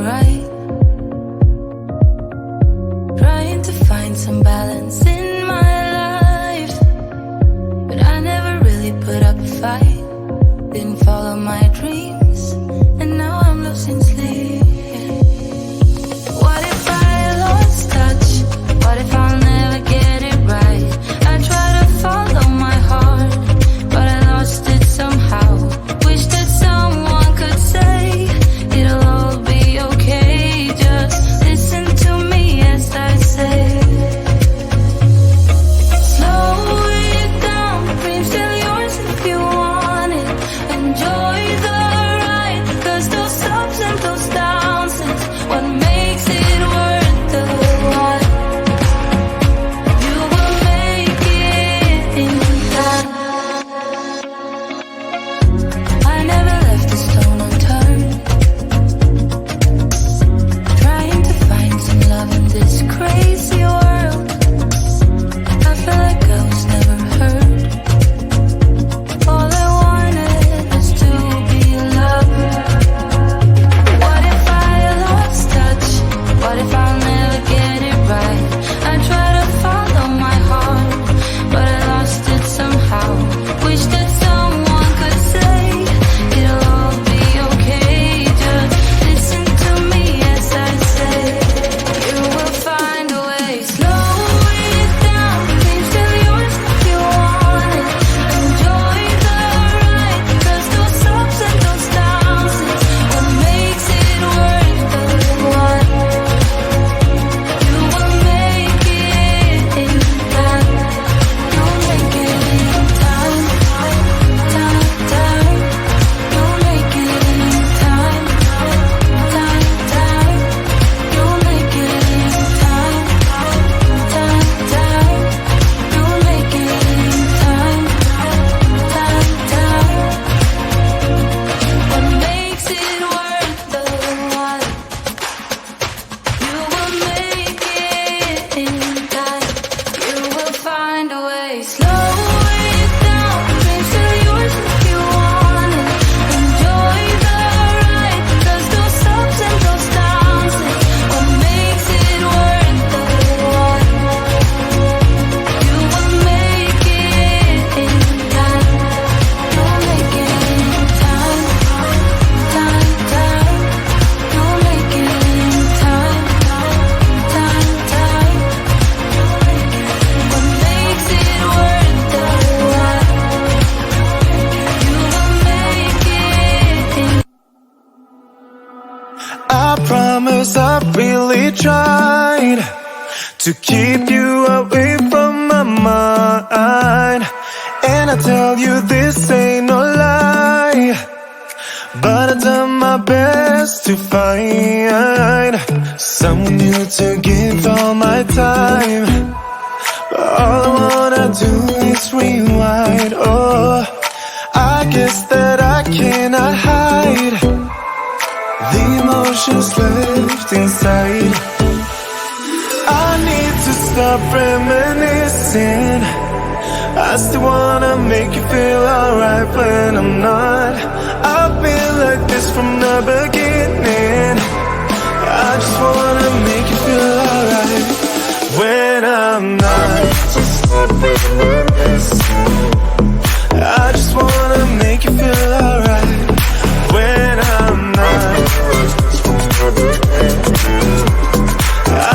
right. Trying to find some balance in my life, but I never really put up a fight. Didn't follow my dreams, and now I'm losing sleep. What if I lost touch? What if I'll never get it right? I try to follow my heart, but I lost it somehow. Wish that someone could say it'll all be okay. Just listen to me as I say. Slow it down, dreams still yours if you want it. Enjoy the ride, 'cause those ups and those downs is what makes it worth the while. You will make it in time. I never left a stone unturned, trying to find some love in this crazy world. I feel like I was never heard. All I wanted was to be loved. What if I lost touch? What if I'll never get it right? I try to follow my heart, but I lost it somehow. Wish that someone could say it'll all be okay. Just listen to me as I say. You will find a way. Slow it down, dreams still yours if you want it. Enjoy the ride, 'cause those ups and those downs is what makes it worth the while. You will make it in time. You'll make it in time. Time, time. You'll make it in time. Time, time. You'll make it in time. Time, time. You'll make it in time. Time, time. What makes it worth the while. You will make it in time. You will find a way. Slow it down, dreams still yours if you want it. Enjoy the ride, 'cause those ups and those downs is what makes it worth the while. You will make it in time. You'll make it in time. Time, time. You'll make it in time. Time, time. What makes it worth the while. You will make it in. I promise I really tried to keep you away from my mind. And I tell you this ain't no lie, but I've done my best to find someone new to give all my time. But all I wanna do is rewind. Oh, I guess that I cannot hide the emotions left inside. I need to stop reminiscing. I still wanna make you feel alright when I'm not. I've been like this from the beginning. I just wanna make you feel alright when I'm not. Just stop reminiscing. I just wanna make you feel alright when I'm not.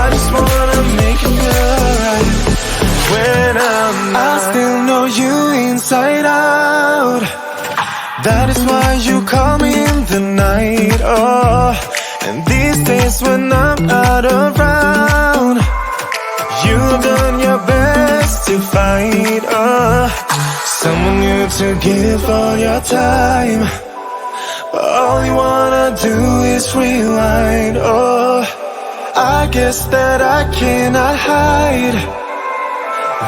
I just wanna make you feel alright when I'm not. I still know you inside out. That is why you call me in the night. Oh, and these days when I'm not around, you've done your best to find someone new to give all your time. All you wanna do is rewind. Oh, I guess that I cannot hide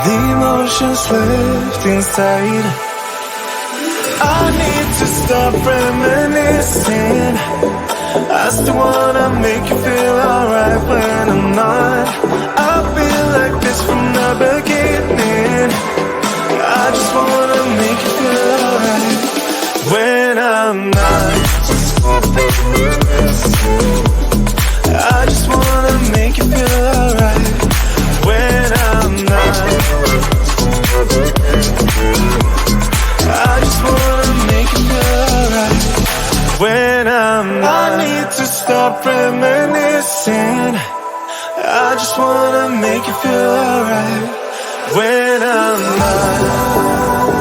the emotions left inside. I need to stop reminiscing. I still wanna make you feel alright when I'm not. I've been like this from the beginning. I just wanna make you feel alright when I'm not. Just stop reminiscing. just wanna make you feel alright when I'm not